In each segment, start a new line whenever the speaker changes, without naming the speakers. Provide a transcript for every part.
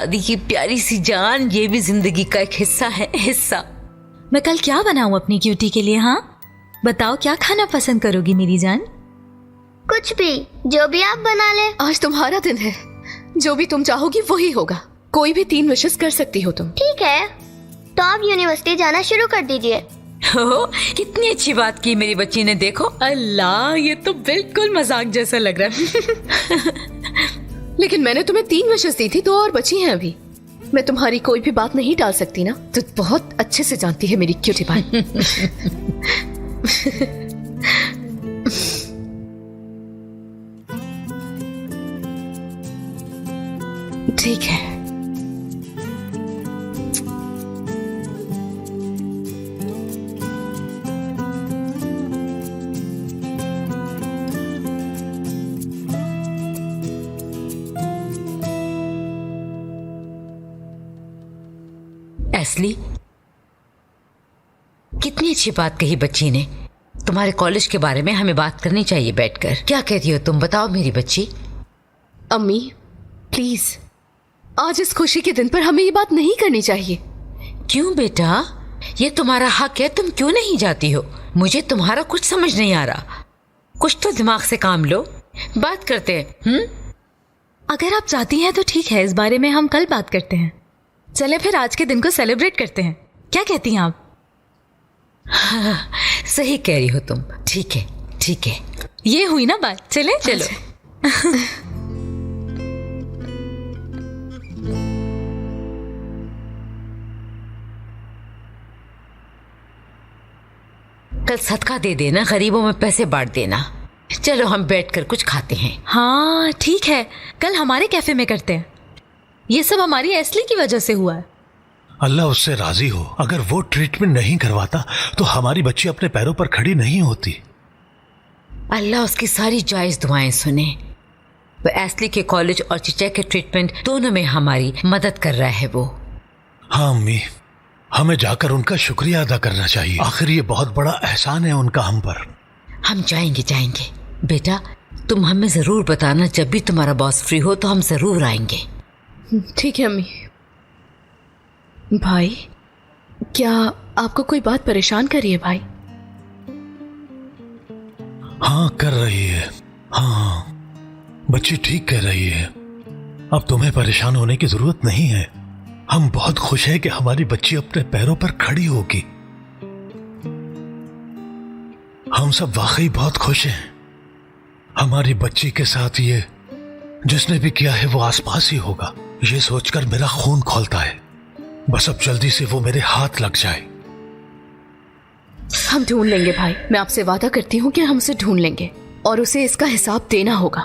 दादी की प्यारी सी जान, ये भी जिंदगी का एक हिस्सा है, हिस्सा।
मैं कल क्या बनाऊं अपनी क्यूटी के लिए? हाँ बताओ, क्या खाना पसंद करोगी मेरी जान?
कुछ भी, जो भी आप बना ले।
आज तुम्हारा दिन है, जो भी तुम चाहोगी वही होगा। कोई भी 3 विशेस कर सकती हो तुम।
ठीक है, तो आप यूनिवर्सिटी जाना शुरू कर दीजिए।
हो, कितनी अच्छी बात की मेरी बच्ची ने। देखो
अल्लाह, ये तो बिल्कुल मजाक जैसा लग रहा है।
लेकिन मैंने तुम्हें 3 विशेस दी थी, 2 और बची हैं अभी। मैं तुम्हारी कोई भी बात नहीं टाल सकती ना, तो बहुत अच्छे से जानती है मेरी क्यूटी पाई। ठीक है।
एस्ली, कितनी अच्छी बात कही बच्ची ने। तुम्हारे कॉलेज के बारे में हमें बात करनी चाहिए बैठकर। क्या कहती हो तुम, बताओ मेरी बच्ची।
अम्मी प्लीज, आज इस खुशी के दिन पर हमें ये बात नहीं करनी चाहिए।
क्यों बेटा, ये तुम्हारा हक है, तुम क्यों नहीं जाती हो? मुझे तुम्हारा कुछ समझ नहीं आ रहा। कुछ तो दिमाग से काम लो, बात करते हैं।
अगर आप चाहती हैं तो ठीक है, इस बारे में हम कल बात करते हैं। चले फिर आज के दिन को सेलिब्रेट करते हैं, क्या कहती हैं आप?
हाँ, सही कह रही हो तुम। ठीक है ठीक है,
ये हुई ना बात, चले
चलो। कल सदका दे देना, गरीबों में पैसे बांट देना। चलो हम बैठकर कुछ खाते हैं।
हाँ ठीक है, कल हमारे कैफे में करते हैं। ये सब हमारी एस्ली की वजह से हुआ है।
अल्लाह उससे राजी हो। अगर वो ट्रीटमेंट नहीं करवाता तो हमारी बच्ची अपने पैरों पर खड़ी नहीं होती।
अल्लाह उसकी सारी जायज दुआएं सुने। वो एस्ली के कॉलेज और चिचा के ट्रीटमेंट दोनों में हमारी मदद कर रहा है वो।
हाँ अम्मी, हमें जाकर उनका शुक्रिया अदा करना चाहिए। आखिर ये बहुत बड़ा एहसान है उनका हम पर।
हम जाएंगे जाएंगे। बेटा तुम हमें जरूर बताना, जब भी तुम्हारा बॉस फ्री हो तो हम जरूर आएंगे।
ठीक है अम्मी। भाई, क्या आपको कोई बात परेशान कर रही है भाई?
हाँ कर रही है। हाँ बच्ची ठीक कह रही है। अब तुम्हें परेशान होने की जरूरत नहीं है। हम बहुत खुश हैं कि हमारी बच्ची अपने पैरों पर खड़ी होगी। हम सब वाकई बहुत खुश हैं। हमारी बच्ची के साथ ये जिसने भी किया है वो आसपास ही होगा, ये सोचकर मेरा खून खौलता है। बस अब जल्दी से वो मेरे हाथ लग जाए।
हम ढूंढ लेंगे भाई, मैं आपसे वादा करती हूँ कि हम उसे ढूंढ लेंगे और उसे इसका हिसाब देना होगा।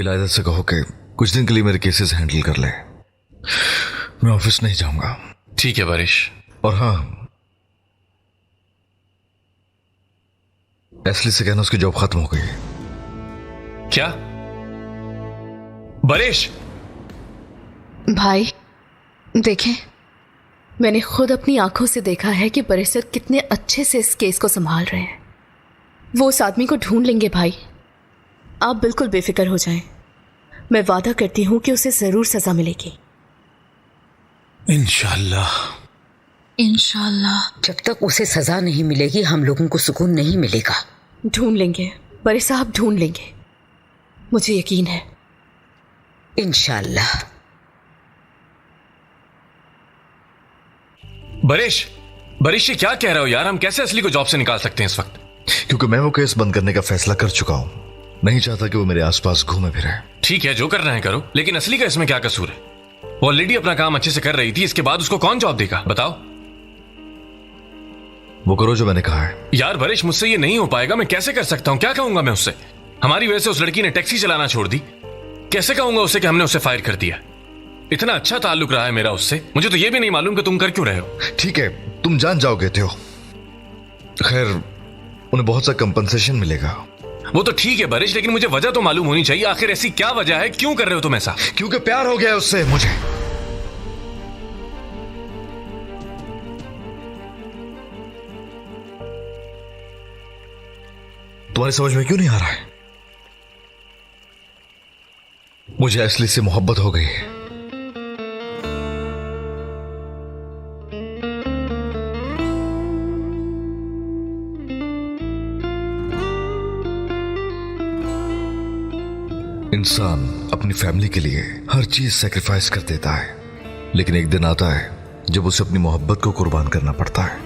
इलायदा से कहो कि कुछ दिन के लिए मेरे केसेस हैंडल कर ले। मैं ऑफिस नहीं जाऊंगा।
ठीक है बारिश।
और हाँ, एस्ली से कहना उसकी जॉब खत्म हो गई।
क्या बारिश?
भाई देखें, मैंने खुद अपनी आंखों से देखा है कि बड़े सर कितने अच्छे से इस केस को संभाल रहे हैं। वो उस आदमी को ढूंढ लेंगे भाई, आप बिल्कुल बेफिक्र हो जाएं। मैं वादा करती हूं कि उसे जरूर सजा मिलेगी।
इंशाल्लाह।
इंशाल्लाह।
जब तक उसे सजा नहीं मिलेगी हम लोगों को सुकून नहीं मिलेगा।
ढूंढ लेंगे बड़े साहब, ढूंढ लेंगे, मुझे यकीन है।
इंशाल्लाह।
बारिश, बारिश ये क्या कह रहे हो यार? हम कैसे असली को जॉब से निकाल सकते हैं इस वक्त?
क्योंकि मैं वो केस बंद करने का फैसला कर चुका हूं। नहीं चाहता कि वो मेरे आसपास घूमे फिरे।
ठीक है, जो करना है करो, लेकिन असली का इसमें क्या कसूर है? वो ऑलरेडी अपना काम अच्छे से कर रही थी, इसके बाद उसको कौन जॉब देगा बताओ?
वो करो जो मैंने कहा है।
यार बारिश, मुझसे ये नहीं हो पाएगा। मैं कैसे कर सकता हूं? क्या कहूंगा मैं उससे? हमारी वजह से उस लड़की ने टैक्सी चलाना छोड़ दी। कैसे कहूंगा उसे कि हमने उसे फायर कर दिया? इतना अच्छा ताल्लुक रहा है मेरा उससे, मुझे तो ये भी नहीं मालूम कि तुम कर क्यों रहे हो।
ठीक है, तुम जान जाओगे थे हो। खैर, उन्हें बहुत सा कंपनसेशन मिलेगा।
वो तो ठीक है बारिश, लेकिन मुझे वजह तो मालूम होनी चाहिए। आखिर ऐसी क्या वजह है? क्यों कर रहे हो तुम ऐसा?
क्योंकि प्यार हो गया है उससे मुझे। तुम्हारी समझ में क्यों नहीं आ रहा है? मुझे असली से मोहब्बत हो गई है। इंसान अपनी फैमिली के लिए हर चीज सेक्रीफाइस कर देता है, लेकिन एक दिन आता है जब उसे अपनी मोहब्बत को कुर्बान करना पड़ता है।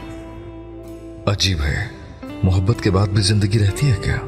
अजीब है, मोहब्बत के बाद भी जिंदगी रहती है क्या?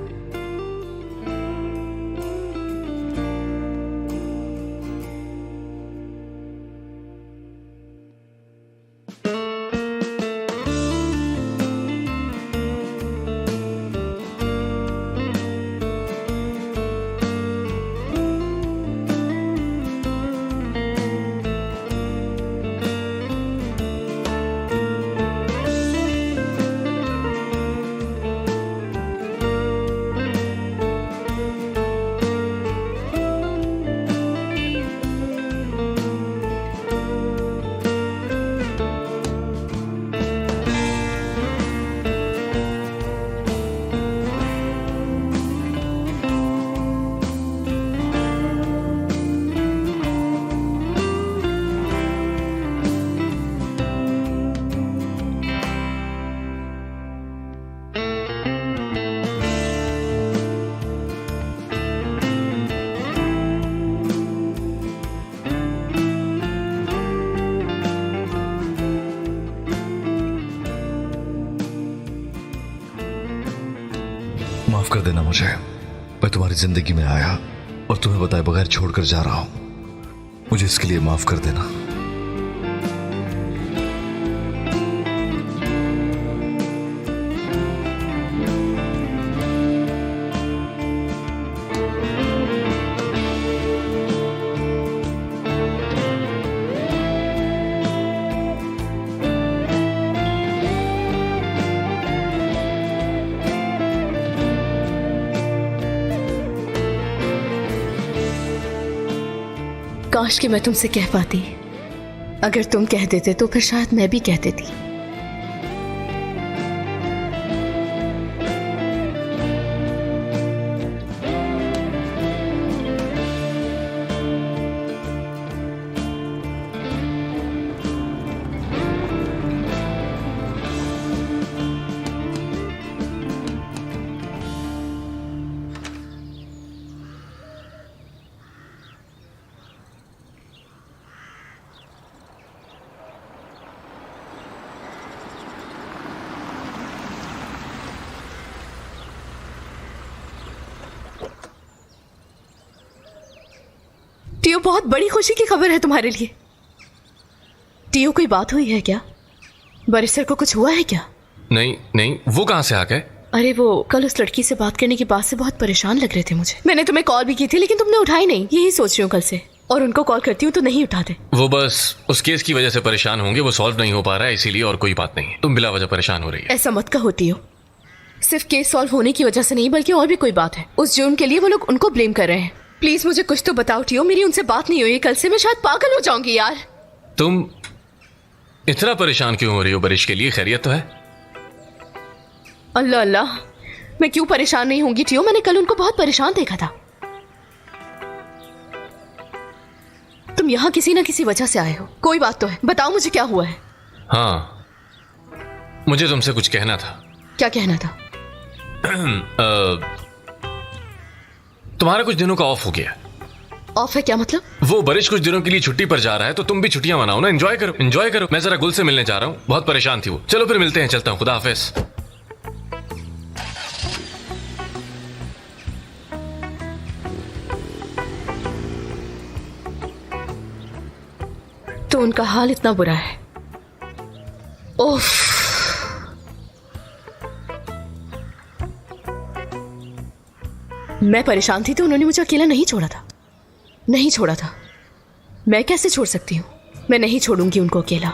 माफ कर देना मुझे। मैं तुम्हारी जिंदगी में आया और तुम्हें बताए बगैर छोड़कर जा रहा हूं। मुझे इसके लिए माफ कर देना।
काश कि मैं तुमसे कह पाती। अगर तुम कह देते तो फिर शायद मैं भी कह देती। टियो, बहुत बड़ी खुशी की खबर है तुम्हारे लिए। टियो, कोई बात हुई है क्या? बरिस्टर को कुछ हुआ है क्या?
नहीं नहीं, वो कहां से आ गए?
अरे वो कल उस लड़की से बात करने के बाद से बहुत परेशान लग रहे थे मुझे। मैंने तुम्हें कॉल भी की थी लेकिन तुमने उठाई नहीं। यही सोच रही हूँ कल से, और उनको कॉल करती हूँ तो नहीं उठाते।
वो बस उस केस की वजह से परेशान होंगे, वो सॉल्व नहीं हो पा रहा है इसीलिए, और कोई बात नहीं है। तुम बिला वजह परेशान हो रही है।
ऐसा मत कहो टियो, सिर्फ केस सॉल्व होने की वजह से नहीं बल्कि और भी कोई बात है। उस जुर्म के लिए वो लोग उनको ब्लेम कर रहे हैं। प्लीज मुझे कुछ तो बताओ टियो, मेरी उनसे बात नहीं हुई। कल से मैं शायद पागल हो जाऊंगी यार।
तुम इतना परेशान क्यों हो रही हो? बारिश के लिए खैरियत तो है?
अल्लाह अल्लाह, मैं क्यों परेशान नहीं होंगी टियो? मैंने कल उनको बहुत परेशान देखा था। तुम यहाँ किसी ना किसी वजह से आए हो, कोई बात तो है। बताओ मुझे क्या हुआ है।
हाँ, मुझे तुमसे कुछ कहना था।
क्या कहना था?
तुम्हारा कुछ दिनों का ऑफ हो गया।
ऑफ है क्या मतलब?
वो बारिश कुछ दिनों के लिए छुट्टी पर जा रहा है तो तुम भी छुट्टियां मनाओ ना, एंजॉय करो एंजॉय करो। मैं जरा गुल से मिलने जा रहा हूँ, बहुत परेशान थी वो। चलो फिर मिलते हैं, चलता हूँ, खुदा हाफिज।
तो उनका हाल इतना बुरा है? ओफ, मैं परेशान थी तो उन्होंने मुझे अकेला नहीं छोड़ा था। नहीं छोड़ा था। मैं कैसे छोड़ सकती हूँ? मैं नहीं छोड़ूंगी उनको अकेला।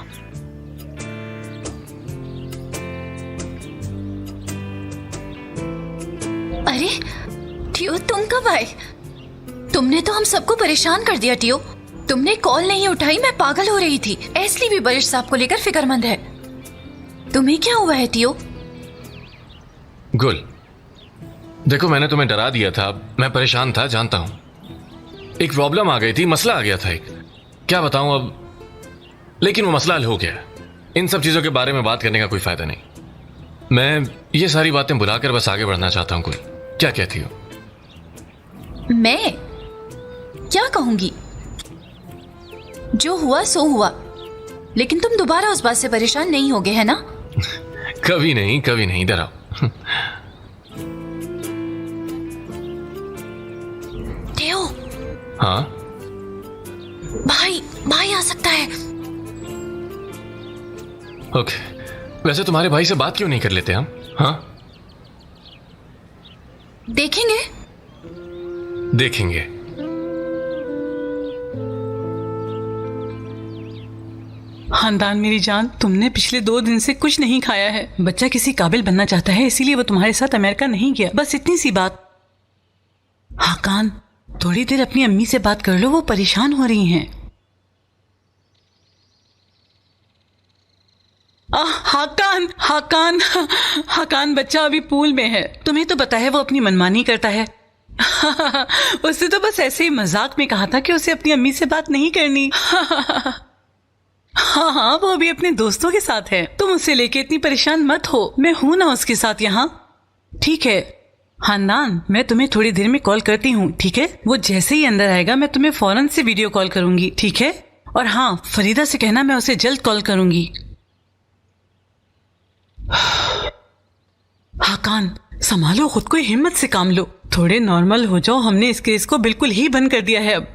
अरे टियो, तुम कब आए? तुमने तो हम सबको परेशान कर दिया टियो। तुमने कॉल नहीं उठाई, मैं पागल हो रही थी। एसली भी बरिश साहब को लेकर फिक्रमंद है। तुम्हें क्या हुआ है टियो?
गुल, देखो, मैंने तुम्हें डरा दिया था, मैं परेशान था, जानता हूं। एक प्रॉब्लम आ गई थी, मसला आ गया था एक, क्या बताऊं अब, लेकिन वो मसला हल हो गया। इन सब चीजों के बारे में बात करने का कोई फायदा नहीं। मैं ये सारी बातें बुलाकर बस आगे बढ़ना चाहता हूं। कोई क्या कहती हो?
मैं क्या कहूंगी? जो हुआ सो हुआ, लेकिन तुम दोबारा उस बात से परेशान नहीं होगे, है ना?
कभी नहीं, कभी नहीं, डराओ।
टेओ,
हाँ,
भाई आ सकता है।
ओके। वैसे तुम्हारे भाई से बात क्यों नहीं कर लेते हम? हाँ,
देखेंगे।
देखेंगे।
खानदान मेरी जान, तुमने पिछले 2 दिन से कुछ नहीं खाया है। बच्चा किसी काबिल बनना चाहता है, इसीलिए वो तुम्हारे साथ अमेरिका नहीं गया, बस इतनी सी बात। हाकान, थोड़ी देर अपनी अम्मी से बात कर लो, वो परेशान हो रही हैं। हाकान हाकान हाकान, बच्चा अभी पूल में है। तुम्हें तो पता है वो अपनी मनमानी करता है। उसने तो बस ऐसे ही मजाक में कहा था कि उसे अपनी अम्मी से बात नहीं करनी। हाँ, वो अभी अपने दोस्तों के साथ है। तुम उसे लेके इतनी परेशान मत हो, मैं हूं ना उसके साथ यहाँ। ठीक है खानदान, मैं तुम्हें थोड़ी देर में कॉल करती हूँ, ठीक है? वो जैसे ही अंदर आएगा मैं तुम्हें फौरन से वीडियो कॉल करूंगी, ठीक है? और हाँ, फरीदा से कहना मैं उसे जल्द कॉल करूंगी। हाकान, संभालो खुद को, हिम्मत से काम लो, थोड़े नॉर्मल हो जाओ। हमने इस केस को बिल्कुल ही बंद कर दिया है अब।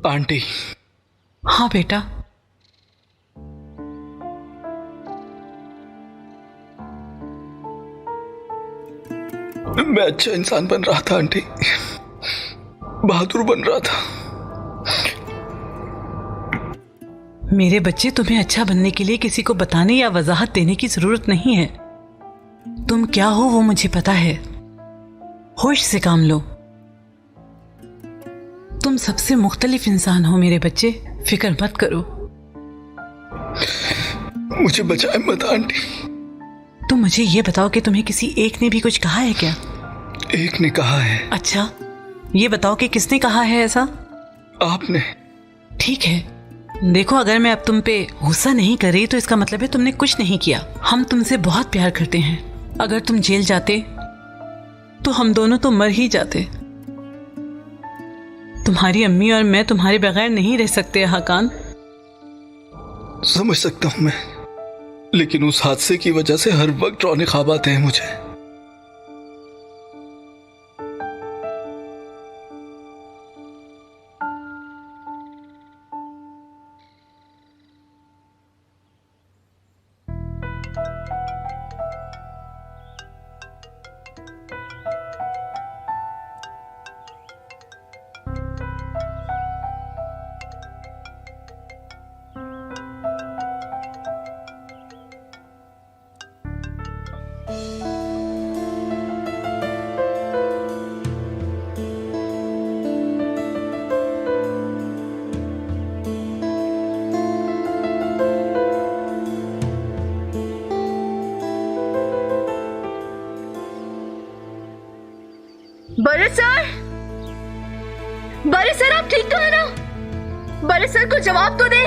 आंटी।
हाँ बेटा।
मैं अच्छा इंसान बन रहा था आंटी, बहादुर बन रहा था।
मेरे बच्चे, तुम्हें अच्छा बनने के लिए किसी को बताने या वजाहत देने की जरूरत नहीं है। तुम क्या हो वो मुझे पता है। होश से काम लो। तुम सबसे मुख्तलिफ इंसान हो मेरे बच्चे, फिक्र मत करो।
मुझे बचाए मत आंटी।
तुम मुझे ये बताओ कि तुम्हें किसी एक ने भी कुछ कहा है क्या?
एक ने कहा है।
अच्छा, ये बताओ कि किसने कहा है ऐसा?
आपने।
ठीक है, देखो, अगर मैं अब तुम पे गुस्सा नहीं कर रही तो इसका मतलब है तुमने कुछ नहीं किया। हम तुमसे बहुत प्यार करते हैं। अगर तुम जेल जाते तो हम दोनों तो मर ही जाते। तुम्हारी अम्मी और मैं तुम्हारे बगैर नहीं रह सकते हाकान।
समझ सकता हूं मैं, लेकिन उस हादसे की वजह से हर वक्त रोने ख्वाब आते हैं मुझे।
बड़े सर आप ठीक तो है ना? बड़े सर को जवाब तो दे।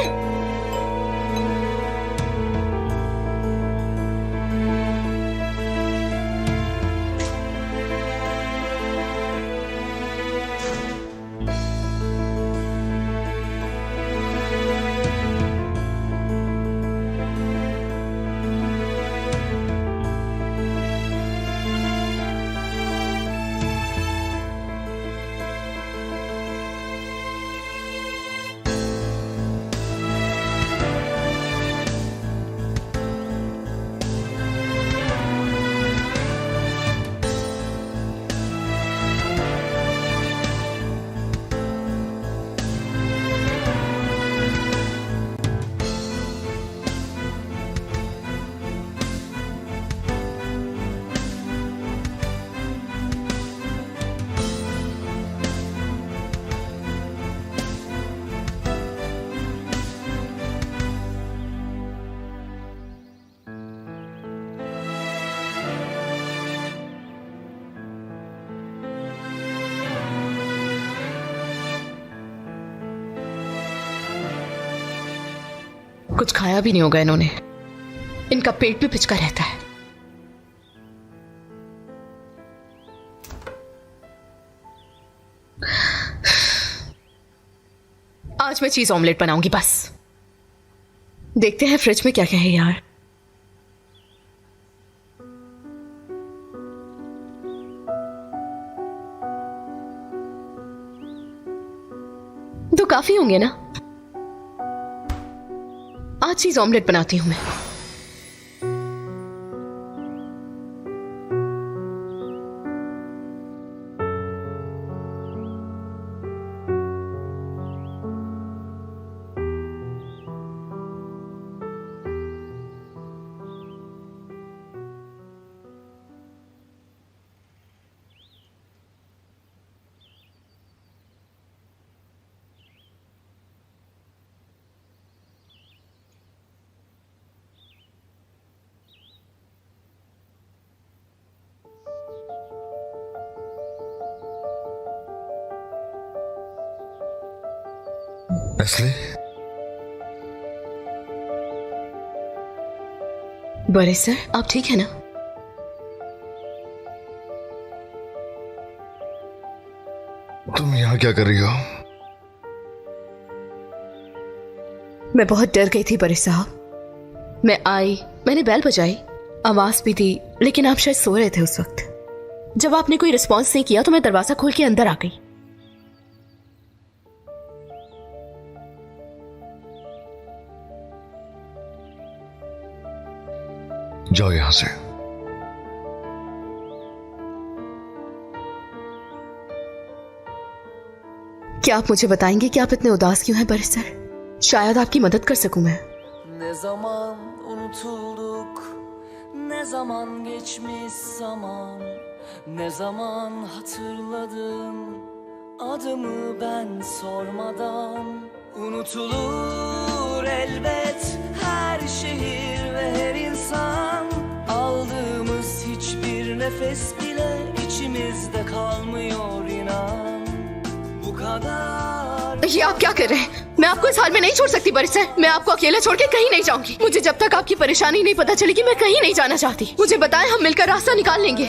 कुछ खाया भी नहीं होगा इन्होंने, इनका पेट भी पिचका रहता है। आज मैं चीज ऑमलेट बनाऊंगी बस। देखते हैं फ्रिज में क्या क्या है यार। तो काफी होंगे ना। आज चीज ऑमलेट बनाती हूं मैं।
एस्ले,
बड़े सर आप ठीक है ना?
तुम यहाँ क्या कर रही हो?
मैं बहुत डर गई थी बड़े साहब। मैं आई, मैंने बेल बजाई, आवाज भी दी, लेकिन आप शायद सो रहे थे उस वक्त। जब आपने कोई रिस्पॉन्स नहीं किया तो मैं दरवाजा खोल के अंदर आ गई।
जाओ यहां से।
क्या आप मुझे बताएंगे कि आप इतने उदास क्यों हैं बड़े सर? शायद आपकी मदद कर सकूं मैं।
Ne zaman unutulduk, ne zaman geçmiş zaman, ne zaman hatırladın adımı ben sormadan. Unutulur elbet her şehir ve her insan, aldığımız hiçbir nefes bile içimizde kalmıyor inan. Bu kadar.
ये आप क्या कर रहे हैं? मैं आपको इस हाल में नहीं छोड़ सकती बड़े सर। मैं आपको अकेला छोड़ के कहीं नहीं जाऊंगी। मुझे जब तक आपकी परेशानी नहीं पता चलेगी मैं कहीं नहीं जाना चाहती। मुझे बताएं, हम मिलकर रास्ता निकाल लेंगे।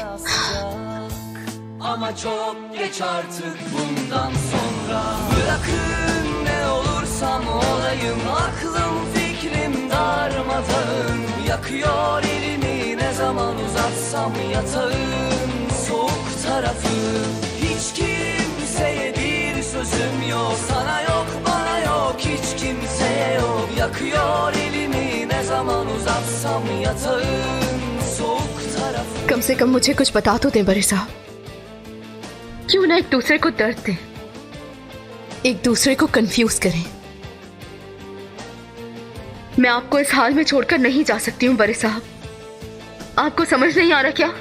Ama çok geç artık bundan sonra. Bırakın ne olursam olayım, aklım fikrim darmadağın. Yakıyor elimi ne zaman uzatsam yatağın soğuk tarafı. Hiç kimseye bir sözüm yok, sana yok bana yok, hiç kimseye yok. Yakıyor elimi ne zaman uzatsam yatağın soğuk tarafı.
कम से कम मुझे कुछ बता तो दें बड़े साहब। क्यों ना एक दूसरे को दर्द दें, एक दूसरे को कंफ्यूज करें। मैं आपको इस हाल में छोड़कर नहीं जा सकती हूँ बड़े साहब। आपको समझ नहीं आ रहा क्या?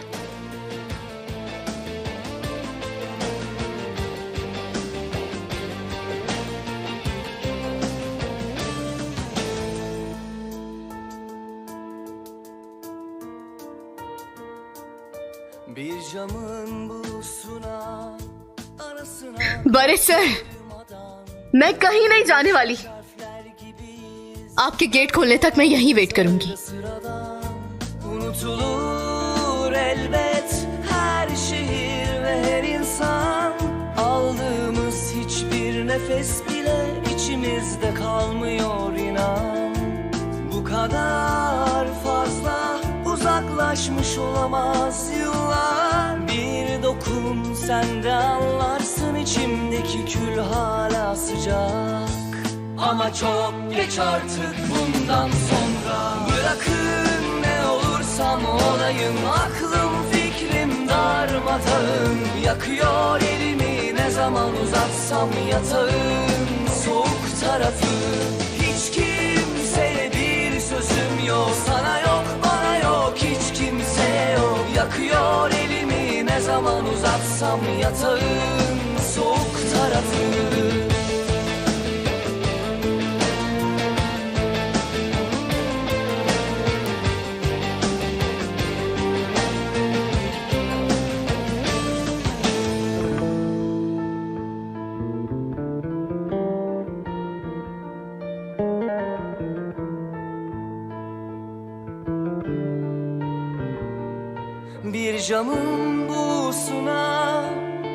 Bir camın bulusuna arasına
बड़े सर, मैं कहीं नहीं जाने वाली। आपके गेट खोलने तक मैं यहीं वेट करूंगी।
sıradan. Unutulur elbet her şehir ve her insan, aldığımız hiçbir nefes bile içimizde kalmıyor inan. Bu kadar fazla uzaklaşmış olamaz yıllar. Bir dokun sen de anlarsın, içimdeki kül hala sıcak. Ama çok geç artık bundan sonra. Bırakın ne olursam olayım, aklım fikrim darmadağın. Yakıyor elimi ne zaman uzatsam yatağın soğuk tarafı. Hiç kimseye bir sözüm yok, sana yok bana yok, hiç kimseye yok. Yakıyor elimi ne zaman uzatsam yatağın soğuk tarafı. camın buğusuna,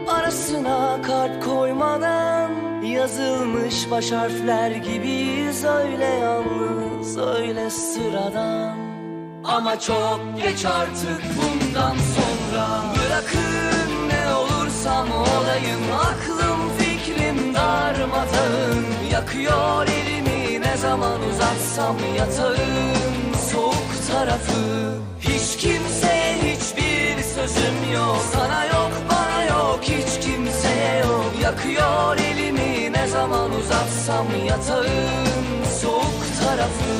arasına kalp koymadan yazılmış baş harfler gibiyiz, öyle yalnız, öyle sıradan. Ama çok geç artık bundan sonra. Bırakın ne olursam olayım, aklım fikrim darmadağın. Yakıyor elimi ne zaman uzatsam yatağın soğuk tarafı. Hiç kimseye hiçbir sözüm yok, sana yok bana yok, hiç kimseye yok. Yakıyor elimi ne zaman uzatsam yatağın soğuk tarafı.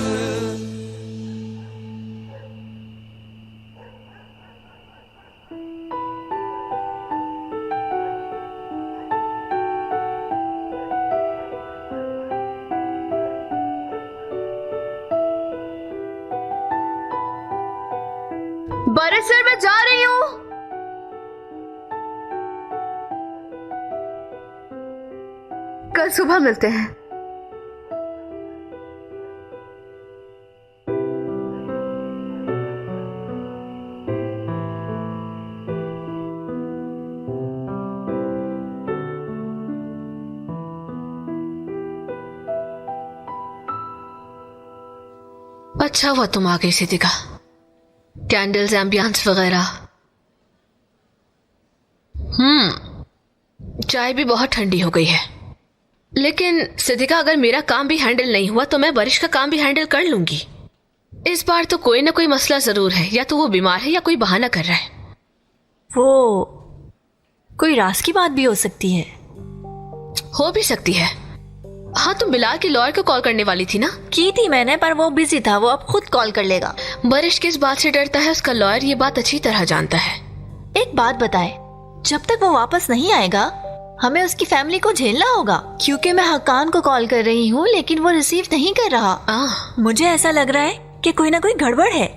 बरस sir मैं जा रही हूँ। कल सुबह मिलते हैं। अच्छा हुआ तुम आ गई सिद्धिका। कैंडल्स, एम्बियंस वगैरह। चाय भी बहुत ठंडी हो गई है। लेकिन सिद्धिका, अगर मेरा काम भी हैंडल नहीं हुआ तो मैं बारिश का काम भी हैंडल कर लूंगी। इस बार तो कोई ना कोई मसला जरूर है, या तो वो बीमार है या कोई बहाना कर रहा है।
वो कोई राज की बात भी हो सकती है।
हो भी सकती है। हाँ, तुम बिलाल के लॉयर को कॉल करने वाली थी ना?
की थी मैंने, पर वो बिजी था, वो अब खुद कॉल कर लेगा।
बारिश किस बात से डरता है, उसका लॉयर ये बात अच्छी तरह जानता है।
एक बात बताए, जब तक वो वापस नहीं आएगा हमें उसकी फैमिली को झेलना होगा। क्योंकि मैं हकान को कॉल कर रही हूँ लेकिन वो रिसीव नहीं कर रहा। मुझे ऐसा लग रहा है कि कोई ना कोई गड़बड़ है।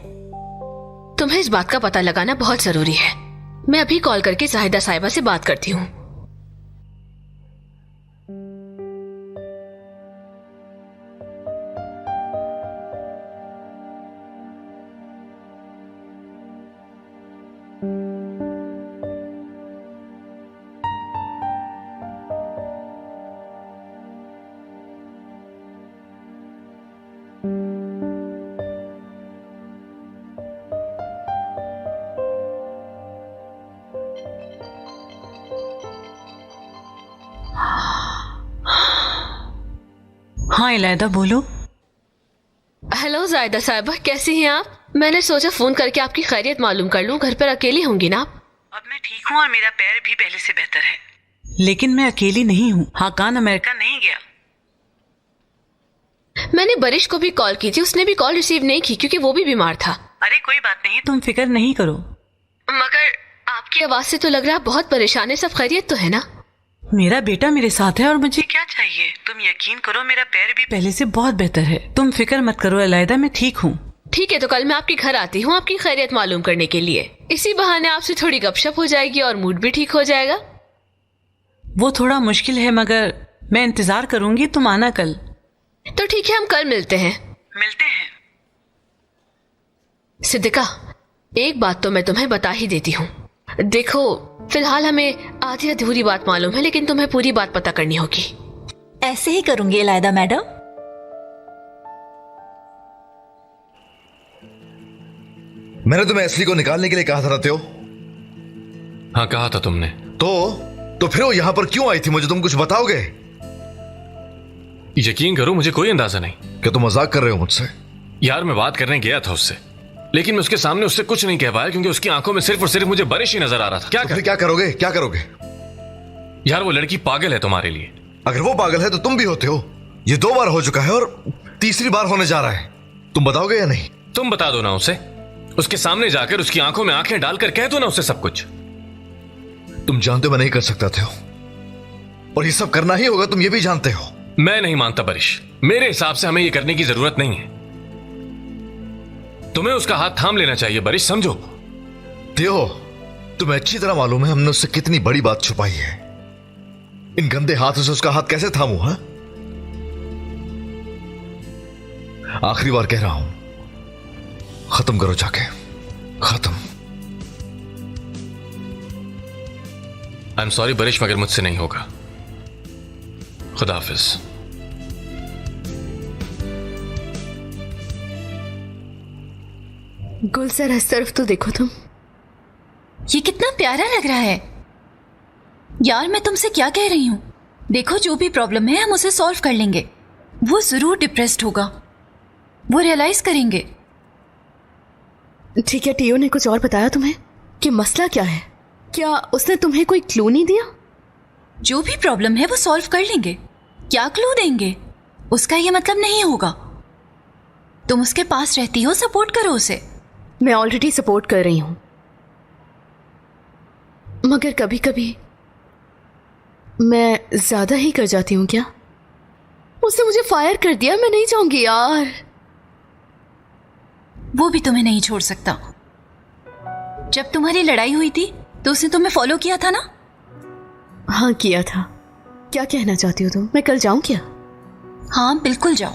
तुम्हें इस बात का पता लगाना बहुत जरूरी है। मैं अभी कॉल करके जाहिदा साहिबा से बात करती हूँ।
हाँ इलायदा, बोलो।
हेलो जाहिदा साहिबा, कैसी हैं आप? मैंने सोचा फोन करके आपकी खैरियत मालूम कर लूं। घर पर अकेली होंगी ना आप?
अब मैं ठीक हूँ और मेरा पैर भी पहले से बेहतर है। लेकिन मैं अकेली नहीं हूँ, हाकान अमेरिका नहीं गया।
मैंने बारिश को भी कॉल की थी, उसने भी कॉल रिसीव नहीं की क्योंकि वो भी बीमार था।
अरे कोई बात नहीं, तुम फिक्र नहीं करो।
मगर आपकी आवाज से तो लग रहा है बहुत परेशान है। सब खैरियत तो है ना?
मेरा बेटा मेरे साथ है और मुझे क्या चाहिए। तुम यकीन करो, मेरा पैर भी पहले से बहुत बेहतर है। तुम फिक्र मत करो इलायदा, मैं ठीक हूँ।
ठीक है, तो कल मैं आपके घर आती हूँ आपकी खैरियत मालूम करने के लिए। इसी बहाने आपसे थोड़ी गपशप हो जाएगी और मूड भी ठीक हो जाएगा।
वो थोड़ा मुश्किल है मगर मैं इंतजार करूंगी, तुम आना कल।
तो ठीक है, हम कल मिलते हैं।
मिलते हैं।
सिद्धिका, एक बात तो मैं तुम्हें बता ही देती हूँ। देखो, फिलहाल हमें आधी अधूरी बात मालूम है लेकिन तुम्हें पूरी बात पता करनी होगी।
ऐसे ही करूंगी इलायदा मैडम।
मैंने तुम्हें एसली को निकालने के लिए कहा था रत्यो।
हाँ कहा था तुमने।
तो फिर वो यहां पर क्यों आई थी, मुझे तुम कुछ बताओगे?
यकीन करो मुझे कोई अंदाजा नहीं।
क्या तुम मजाक कर रहे हो मुझसे?
यार मैं बात करने गया था उससे, लेकिन मैं उसके सामने उससे कुछ नहीं कह पाया क्योंकि उसकी आंखों में सिर्फ और सिर्फ मुझे बारिश ही नजर आ रहा था।
क्या करोगे? क्या करोगे?
यार वो लड़की पागल है तुम्हारे लिए।
अगर वो पागल है तो तुम भी होते हो। ये 2 बार हो चुका है और तीसरी बार होने जा रहा है। तुम बताओगे या नहीं?
तुम बता दो ना उसे। उसके सामने जाकर उसकी आंखों में आंखें डालकर कह दो ना उसे सब कुछ।
तुम जानते हो मैं नहीं कर सकता थे, और ये सब करना ही होगा, तुम ये भी जानते हो।
मैं नहीं मानता बारिश, मेरे हिसाब से हमें ये करने की जरूरत नहीं है। तुम्हें उसका हाथ थाम लेना चाहिए बारिश, समझो।
थियो, तुम्हें अच्छी तरह मालूम है हमने उससे कितनी बड़ी बात छुपाई है। इन गंदे हाथों से उसका हाथ कैसे थामूं? हाँ, आखिरी बार कह रहा हूं, खत्म करो जाके, खत्म।
आई एम सॉरी बारिश, मगर मुझसे नहीं होगा। खुदा हाफिज।
गुल सर, इस तरफ तो देखो तुम।
ये कितना प्यारा लग रहा है यार। मैं तुमसे क्या कह रही हूँ, देखो जो भी प्रॉब्लम है हम उसे सॉल्व कर लेंगे। वो जरूर डिप्रेस्ड होगा, वो रियलाइज करेंगे।
ठीक है, टीओ ने कुछ और बताया तुम्हें कि मसला क्या है? क्या उसने तुम्हें कोई क्लू नहीं दिया?
जो भी प्रॉब्लम है वो सॉल्व कर लेंगे। क्या क्लू देंगे उसका ये मतलब नहीं होगा। तुम उसके पास रहती हो, सपोर्ट करो उसे।
मैं ऑलरेडी सपोर्ट कर रही हूं, मगर कभी कभी मैं ज्यादा ही कर जाती हूँ। क्या उसने मुझे फायर कर दिया? मैं नहीं चाहूंगी यार।
वो भी तुम्हें नहीं छोड़ सकता। जब तुम्हारी लड़ाई हुई थी तो उसने तुम्हें फॉलो किया था ना?
हाँ किया था। क्या कहना चाहती हो तुम? मैं कल जाऊं क्या?
हाँ बिल्कुल जाओ।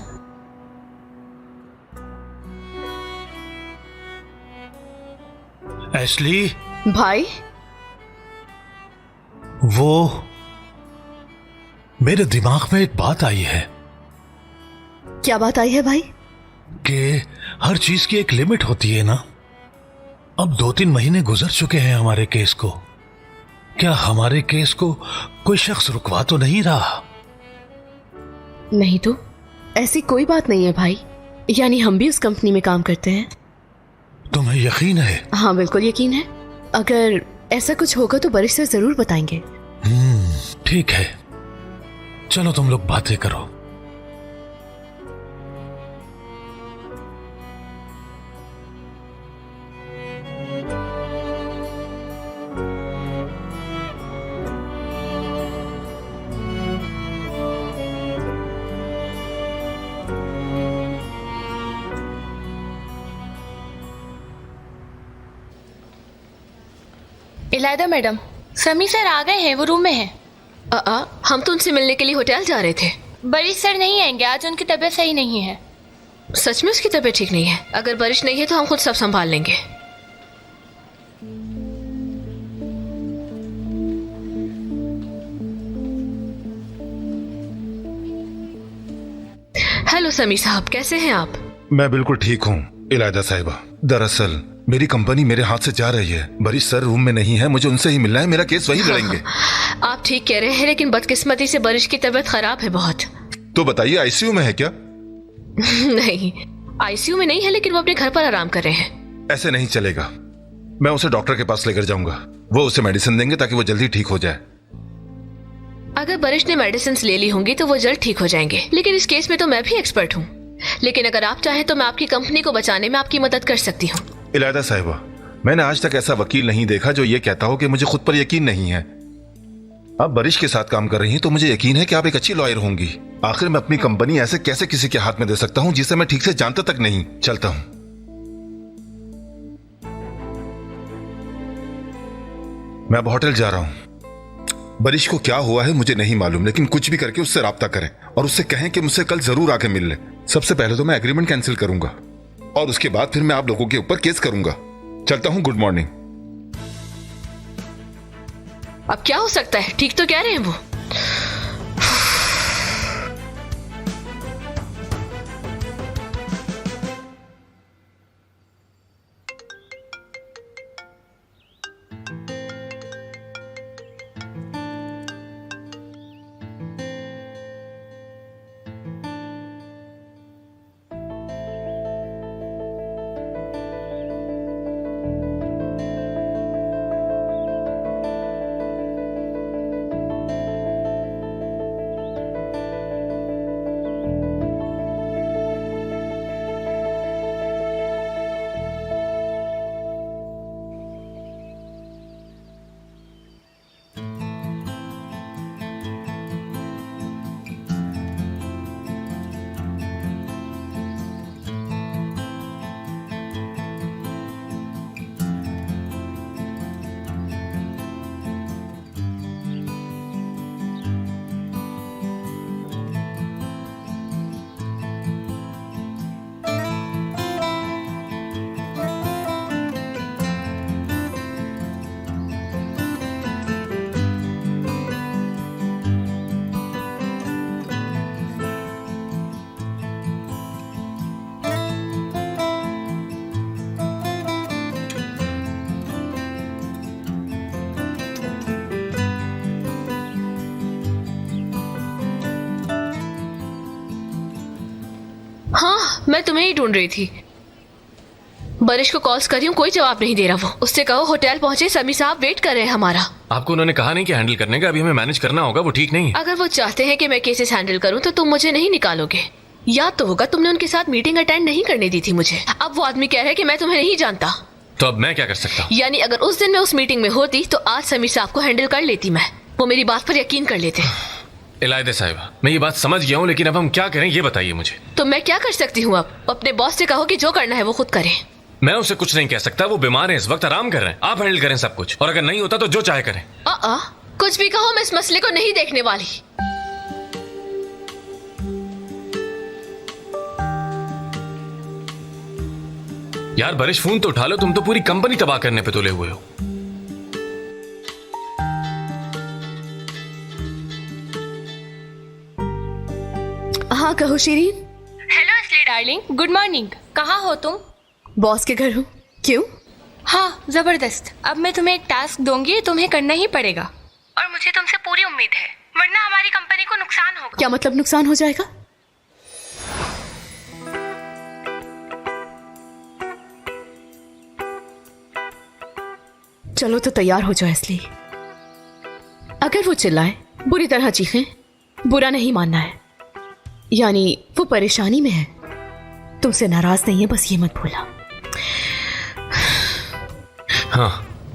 एशली
भाई,
वो मेरे दिमाग में एक बात आई है
क्या बात आई है भाई?
कि हर चीज की एक लिमिट होती है ना। अब 2-3 महीने गुजर चुके हैं हमारे केस को। क्या हमारे केस को कोई शख्स रुकवा तो नहीं रहा?
नहीं तो ऐसी कोई बात नहीं है भाई। यानी हम भी उस कंपनी में काम करते हैं।
तुम्हें यकीन है?
हाँ बिल्कुल यकीन है। अगर ऐसा कुछ होगा तो बारिश सर जरूर बताएंगे।
ठीक है, चलो तुम लोग बातें करो।
इलायदा मैडम, समी सर आ गए हैं, वो रूम में हैं।
हम तो उनसे मिलने के लिए होटल जा रहे थे।
बारिश सर नहीं आएंगे आज, उनकी तबीयत सही नहीं है।
सच में उसकी तबीयत ठीक नहीं है? अगर बारिश नहीं है तो हम खुद सब संभाल लेंगे। हेलो समी साहब, कैसे हैं आप?
मैं बिल्कुल ठीक हूँ इलायदा साहिबा। दरअसल मेरी कंपनी मेरे हाथ से जा रही है। बारिश सर रूम में नहीं है, मुझे उनसे ही मिलना है। मेरा केस वही लड़ेंगे।
आप ठीक कह रहे हैं, लेकिन बदकिस्मती से बारिश की तबीयत खराब है बहुत।
तो बताइए आईसीयू में है क्या?
नहीं, आईसीयू में नहीं है, लेकिन वो अपने घर पर आराम कर रहे हैं।
ऐसे नहीं चलेगा। मैं उसे डॉक्टर के पास लेकर जाऊंगा, वो उसे मेडिसिन देंगे ताकि वो जल्दी ठीक हो जाए।
अगर बारिश ने मेडिसिन ले ली होंगी तो वो जल्द ठीक हो जाएंगे, लेकिन इस केस में तो मैं भी एक्सपर्ट हूँ। लेकिन अगर आप चाहें तो मैं आपकी कंपनी को बचाने में आपकी मदद कर सकती हूँ।
इलायदा साहिबा, मैंने आज तक ऐसा वकील नहीं देखा जो ये कहता हो कि मुझे खुद पर यकीन नहीं है। आप बारिश के साथ काम कर रही हैं तो मुझे यकीन है कि आप एक अच्छी लॉयर होंगी। आखिर मैं अपनी कंपनी ऐसे कैसे किसी के हाथ में दे सकता हूं जिसे मैं ठीक से जानता तक नहीं। चलता हूं। मैं अब होटल जा रहा हूं। बारिश को क्या हुआ है मुझे नहीं मालूम, लेकिन कुछ भी करके उससे राब्ता करें और उससे कहें कि मुझसे कल जरूर आके मिल ले। सबसे पहले तो मैं एग्रीमेंट कैंसिल करूंगा और उसके बाद फिर मैं आप लोगों के ऊपर केस करूंगा। चलता हूं, गुड मॉर्निंग।
अब क्या हो सकता है? ठीक तो कह रहे हैं वो।
मैं तुम्हें ही ढूंढ रही थी। बारिश को कॉल्स कर रही हूँ, कोई जवाब नहीं दे रहा वो। उससे कहो होटल पहुंचे, समी साहब वेट कर रहे हैं हमारा।
आपको उन्होंने कहा नहीं कि हैंडल करने का, अभी हमें मैनेज करना होगा, वो ठीक नहीं है।
अगर वो चाहते हैं कि मैं केसेस हैंडल करूं तो तुम मुझे नहीं निकालोगे। याद तो होगा तुमने उनके साथ मीटिंग अटेंड नहीं करने दी थी मुझे। अब वो आदमी कह रहा है कि मैं तुम्हें नहीं जानता।
तो अब मैं क्या कर सकता हूँ?
यानी अगर उस दिन मैं उस मीटिंग में होती तो आज समी साहब को हैंडल कर लेती मैं। वो मेरी बात पर यकीन कर लेते।
इलायदा साहिबा, मैं ये बात समझ गया हूँ, लेकिन अब हम क्या करें ये बताइए मुझे।
तो मैं क्या कर सकती हूँ? अब अपने बॉस से कहो कि जो करना है वो खुद करे।
मैं उसे कुछ नहीं कह सकता, वो बीमार है, इस वक्त आराम कर रहे हैं। आप हैंडल करें सब कुछ, और अगर नहीं होता तो जो चाहे करें।
कुछ भी कहो, मैं इस मसले को नहीं देखने वाली।
यार बारिश, फोन तो उठा लो, तुम तो पूरी कंपनी तबाह करने पे तुले हुए हो।
हाँ कहो शिरीन।
हेलो असली डार्लिंग, गुड मॉर्निंग। कहाँ हो तुम?
बॉस के घर हूँ। क्यों?
हाँ जबरदस्त। अब मैं तुम्हें एक टास्क दूंगी, तुम्हें करना ही पड़ेगा। और मुझे तुमसे पूरी उम्मीद है, वरना हमारी कंपनी को नुकसान होगा।
क्या मतलब नुकसान हो जाएगा? चलो तो तैयार हो जाओ इसलिए। अगर वो चिल्लाए, बुरी तरह चीखें, बुरा नहीं मानना है। यानी वो परेशानी में है, तुमसे नाराज नहीं है, बस ये मत भूलना।
हाँ,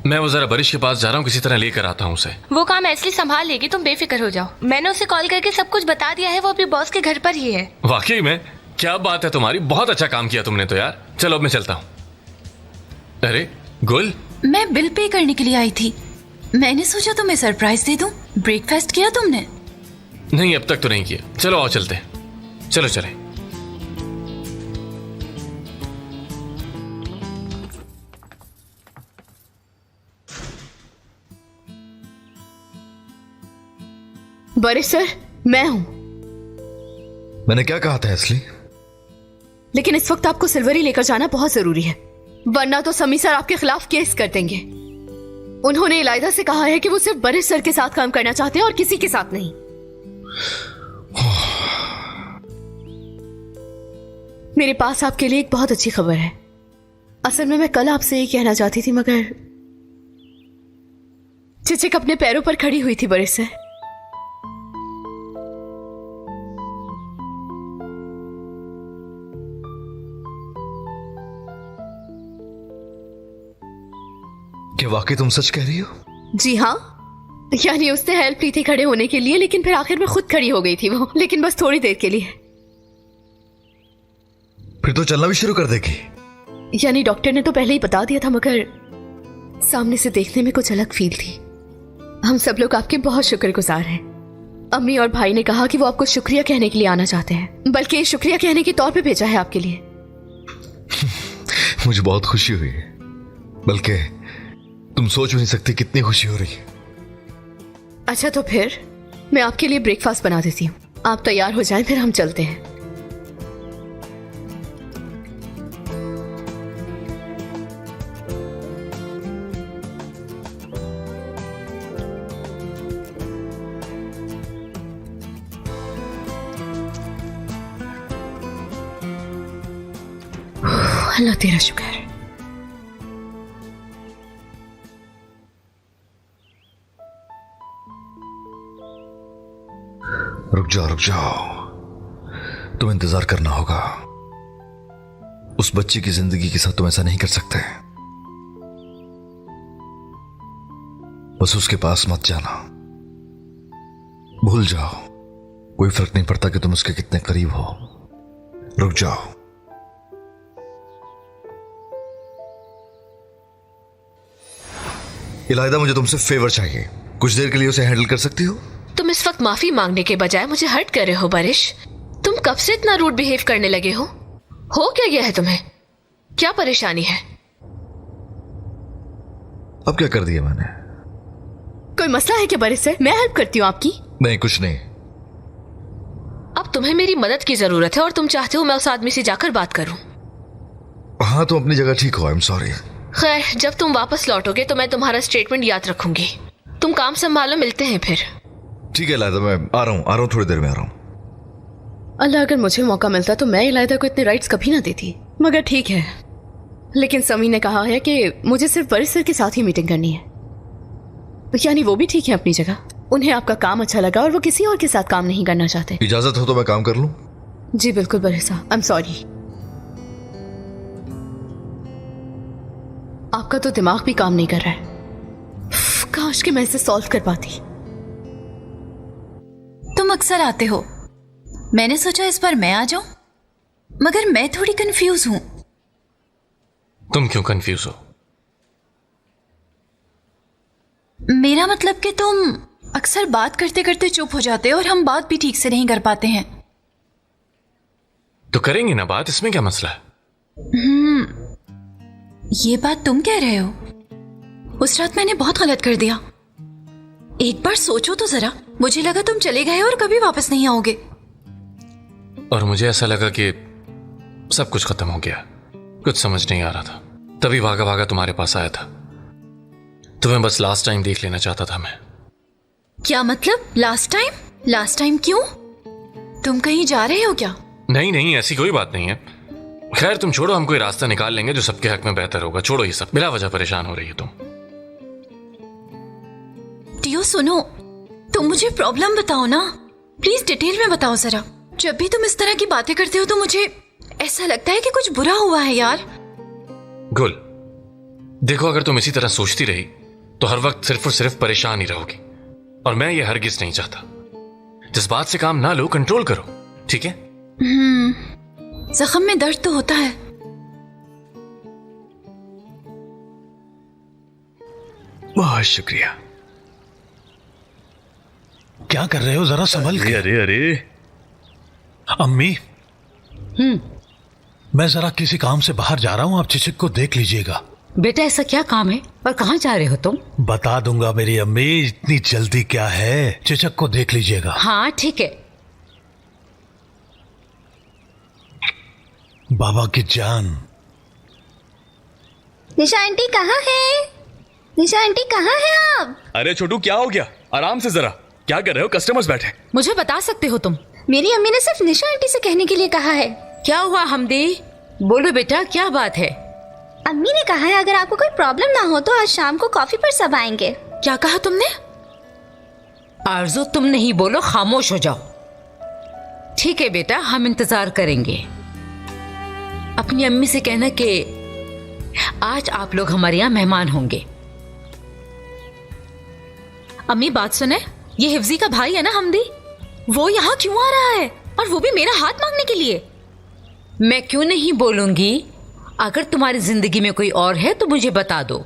मैं वो जरा बारिश के पास जा रहा हूँ, किसी तरह लेकर आता हूँ उसे।
वो काम ऐसे संभाल लेगी, तुम बेफिक्र हो जाओ। मैंने उसे कॉल करके सब कुछ बता दिया है, वो अभी बॉस के घर पर ही है।
वाकई में? क्या बात है तुम्हारी, बहुत अच्छा काम किया तुमने तो यार। चलो अब मैं चलता हूँ। अरे गुल,
मैं बिल पे करने के लिए आई थी। मैंने सोचा तुम्हें सरप्राइज दे दूं। ब्रेकफास्ट किया तुमने?
नहीं अब तक तो नहीं किया। चलो आओ चलते, चलो चले।
बारिश सर, मैं हूं।
मैंने क्या कहा था असली?
लेकिन इस वक्त आपको सिल्वरी लेकर जाना बहुत जरूरी है, वरना तो समी सर आपके खिलाफ केस कर देंगे। उन्होंने इलायदा से कहा है कि वो सिर्फ बारिश सर के साथ काम करना चाहते हैं और किसी के साथ नहीं। मेरे पास आपके लिए एक बहुत अच्छी खबर है। असल में मैं कल आपसे ये कहना चाहती थी, मगर चिचिक अपने पैरों पर खड़ी हुई थी बारिश सर।
क्या वाकई तुम सच कह रही हो?
जी हाँ, यानी उसने हेल्प ली थी खड़े होने के लिए, लेकिन फिर आखिर में खुद खड़ी हो गई थी वो, लेकिन बस थोड़ी देर के लिए।
फिर तो चलना भी शुरू कर देगी।
यानी डॉक्टर ने तो पहले ही बता दिया था, मगर सामने से देखने में कुछ अलग फील थी। हम सब लोग आपके बहुत शुक्रगुजार हैं। अम्मी और भाई ने कहा कि वो आपको शुक्रिया कहने के लिए आना चाहते हैं, बल्कि शुक्रिया कहने के तौर पे भेजा है आपके लिए।
मुझे बहुत खुशी हुई, बल्कि तुम सोच भी नहीं सकती कितनी खुशी हो रही है।
अच्छा तो फिर मैं आपके लिए ब्रेकफास्ट बना देती हूँ, आप तैयार हो जाएं, फिर हम चलते हैं। अल्लाह तेरा शुक्र है।
रुक जाओ, तुम इंतजार करना होगा। उस बच्ची की जिंदगी के साथ तुम ऐसा नहीं कर सकते। बस उसके पास मत जाना, भूल जाओ। कोई फर्क नहीं पड़ता कि तुम उसके कितने करीब हो। रुक जाओ। इलायदा, मुझे तुमसे फेवर चाहिए। कुछ देर के लिए उसे हैंडल कर सकती हो?
तुम इस वक्त माफी मांगने के बजाय मुझे हर्ट कर रहे हो बारिश। तुम कब से इतना रूड बिहेव करने लगे हो क्या गया है तुम्हें? क्या परेशानी है?
अब क्या कर दिया मैंने?
कोई मसला है क्या बारिश सर? मैं हेल्प करती हूँ आपकी।
नहीं, कुछ नहीं।
अब तुम्हें मेरी मदद की जरूरत है और तुम चाहते हो मैं उस आदमी से जाकर बात करूं।
हाँ, तुम अपनी जगह ठीक हो। I am sorry.
खैर, जब तुम वापस लौटोगे तो मैं तुम्हारा स्टेटमेंट याद रखूंगी। तुम काम संभालो, मिलते हैं फिर।
ठीक है इलायदा, मैं आ रहा हूँ थोड़ी देर में आ रहा हूँ।
अल्लाह अगर मुझे मौका मिलता तो मैं इलायदा को इतने राइट्स कभी ना देती, मगर ठीक है। लेकिन समी ने कहा है कि मुझे सिर्फ बरिस्टर के साथ ही मीटिंग करनी है, यानी वो भी ठीक है अपनी जगह। उन्हें आपका काम अच्छा लगा और वो किसी और के साथ काम नहीं करना चाहते।
इजाजत हो तो मैं काम कर लूं?
जी बिल्कुल बरिस्टर, आई एम सॉरी। आपका तो दिमाग भी काम नहीं कर रहा है। काश कि मैं इसे सॉल्व कर पाती।
तुम अक्सर आते हो, मैंने सोचा इस बार मैं आ जाऊं, मगर मैं थोड़ी कंफ्यूज हूं।
तुम क्यों कंफ्यूज हो?
मेरा मतलब कि तुम अक्सर बात करते करते चुप हो जाते हो और हम बात भी ठीक से नहीं कर पाते हैं।
तो करेंगे ना बात, इसमें क्या मसला है?
ये बात तुम कह रहे हो? उस रात मैंने बहुत गलत कर दिया। एक बार सोचो तो जरा, मुझे लगा तुम चले गए और कभी वापस नहीं आओगे।
और मुझे ऐसा लगा कि सब कुछ खत्म हो गया, कुछ समझ नहीं आ रहा था, तभी भागा भागा तुम्हारे पास आया था। तुम्हें बस लास्ट टाइम देख लेना चाहता था मैं।
क्या मतलब लास्ट टाइम? लास्ट टाइम क्यों? तुम कहीं जा रहे हो क्या?
नहीं नहीं, ऐसी कोई बात नहीं है। खैर तुम छोड़ो, हम कोई रास्ता निकाल लेंगे जो सबके हक में बेहतर होगा। छोड़ो ये सब, बिला वजह परेशान हो रही हो तुम।
टियो सुनो, तुम मुझे प्रॉब्लम बताओ ना, प्लीज डिटेल में बताओ जरा। जब भी तुम इस तरह की बातें करते हो तो मुझे ऐसा लगता है कि कुछ बुरा हुआ है यार।
गुल, देखो अगर तुम इसी तरह सोचती रही तो हर वक्त सिर्फ और सिर्फ परेशान ही रहोगी, और मैं ये हरगिज नहीं चाहता। जिस बात से काम ना लो, कंट्रोल करो, ठीक है?
जख्म में दर्द तो होता है।
बहुत शुक्रिया। क्या कर रहे हो, जरा संभल के।
अरे अरे
अम्मी, मैं जरा किसी काम से बाहर जा रहा हूँ, आप चिचिक को देख लीजिएगा।
बेटा ऐसा क्या काम है और कहाँ जा रहे हो तुम?
बता दूंगा मेरी अम्मी, इतनी जल्दी क्या है, चिचक को देख लीजिएगा।
हाँ ठीक है।
बाबा की जान।
निशा आंटी कहाँ है? निशा आंटी कहाँ है आप?
अरे छोटू क्या हो गया? आराम से जरा, क्या कर रहे हो? कस्टमर्स बैठे।
मुझे बता सकते हो तुम?
मेरी अम्मी ने सिर्फ निशा आंटी से कहने के लिए कहा है।
क्या हुआ हमदी? बोलो बेटा, क्या बात है?
अम्मी ने कहा है अगर आपको कोई प्रॉब्लम ना हो तो आज शाम को कॉफी पर सब आएंगे।
क्या कहा तुमने?
आरजू तुम नहीं बोलो, खामोश हो जाओ। ठीक है बेटा, हम इंतजार करेंगे। अपनी अम्मी से कहना कि आज आप लोग हमारे यहाँ मेहमान होंगे।
अम्मी बात सुने, ये हिफ्जी का भाई है ना हमदी, वो यहाँ क्यों आ रहा है, और वो भी मेरा हाथ मांगने के लिए?
मैं क्यों नहीं बोलूंगी? अगर तुम्हारी जिंदगी में कोई और है तो मुझे बता दो।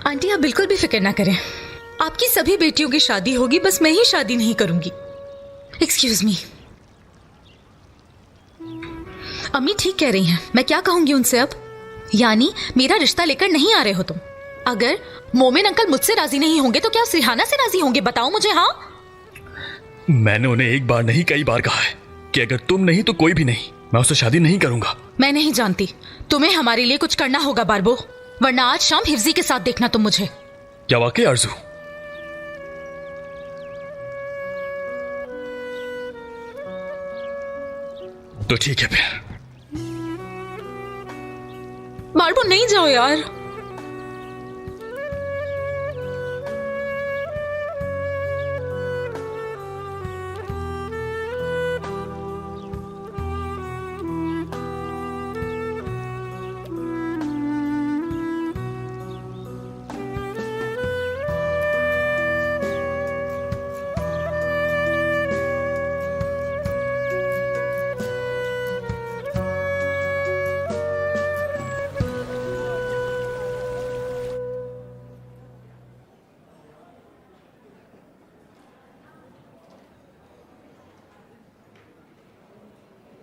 आंटी आप बिल्कुल भी फिक्र ना करें, आपकी सभी बेटियों की शादी होगी, बस मैं ही शादी नहीं करूंगी। Excuse me. अम्मी ठीक कह रही हैं, मैं क्या कहूंगी उनसे अब? यानी मेरा रिश्ता लेकर नहीं आ रहे हो तुम? अगर मोमिन अंकल मुझसे राजी नहीं होंगे तो क्या सिरहाना से राजी होंगे? बताओ मुझे। हाँ,
मैंने उन्हें एक बार नहीं कई बार कहा है कि अगर तुम नहीं तो कोई भी नहीं, मैं उससे शादी नहीं करूंगा।
मैं नहीं जानती, तुम्हें हमारे लिए कुछ करना होगा बारबो, वरना आज शाम हिफ्जी के साथ देखना तुम मुझे।
क्या वाकई आरजू? तो ठीक है फिर।
बारबो नहीं जाओ यार।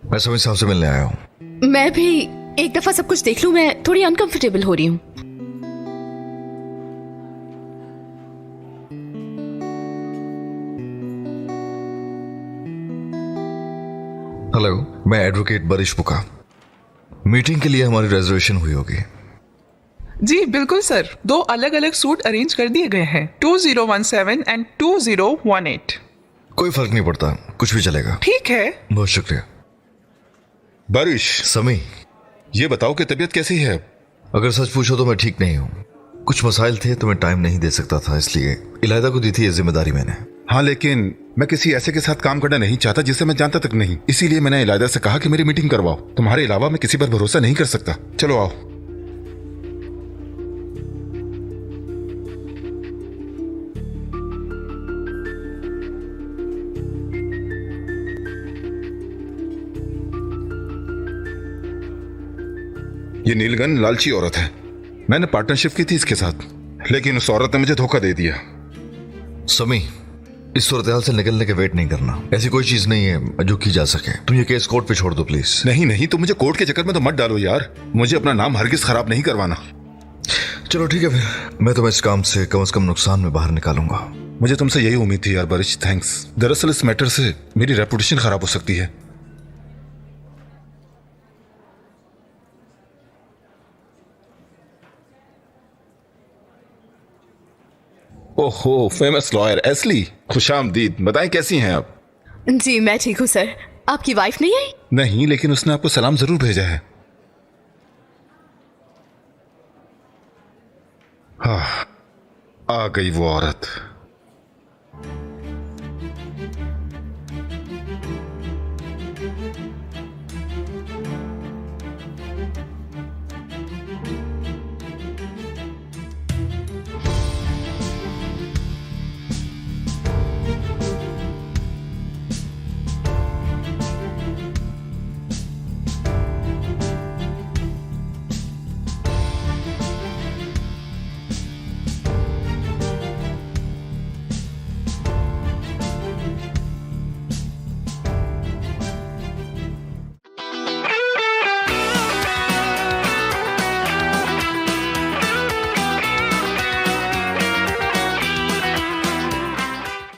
मैं समीर साहब से मिलने आया हूँ।
मैं भी एक दफा सब कुछ देख लूं, मैं थोड़ी अनकंफर्टेबल हो रही हूँ।
हेलो, मैं एडवोकेट बरिश पुका। मीटिंग के लिए हमारी रिजर्वेशन हुई होगी।
जी बिल्कुल सर, 2 अलग अलग सूट अरेंज कर दिए गए हैं, 2017 एंड 2018।
कोई फर्क नहीं पड़ता, कुछ भी चलेगा।
ठीक है,
बहुत शुक्रिया।
बारिश,
समी,
ये बताओ कि तबीयत कैसी है?
अगर सच पूछो तो मैं ठीक नहीं हूँ। कुछ मसाइल थे तो मैं टाइम नहीं दे सकता था, इसलिए इलायदा को दी थी ये जिम्मेदारी मैंने।
हाँ, लेकिन मैं किसी ऐसे के साथ काम करना नहीं चाहता जिसे मैं जानता तक नहीं। इसीलिए मैंने इलायदा से कहा कि मेरी मीटिंग करवाओ। तुम्हारे अलावा मैं किसी पर भरोसा नहीं कर सकता। चलो आओ। ये नीलगन लालची औरत है। मैंने पार्टनरशिप की थी इसके साथ, लेकिन उस औरत ने मुझे धोखा दे दिया।
समी, इस सूरत से निकलने के वेट नहीं करना। ऐसी कोई चीज नहीं है जो की जा सके। तुम ये केस कोर्ट पे छोड़ दो प्लीज।
नहीं नहीं, तुम मुझे कोर्ट के चक्कर में तो मत डालो यार। मुझे अपना नाम हरगिज खराब नहीं करवाना।
चलो ठीक है, फिर मैं तुम्हें इस काम से कम नुकसान में बाहर निकालूंगा।
मुझे तुमसे यही उम्मीद थी यार बारिश, थैंक्स। दरअसल इस मैटर से मेरी रेपुटेशन खराब हो सकती है। ओहो, फेमस लॉयर एस्ली, खुशामदीद। बताएं कैसी हैं आप?
जी मैं ठीक हूँ सर। आपकी वाइफ नहीं आई?
नहीं, लेकिन उसने आपको सलाम जरूर भेजा है। हाँ, आ गई वो औरत।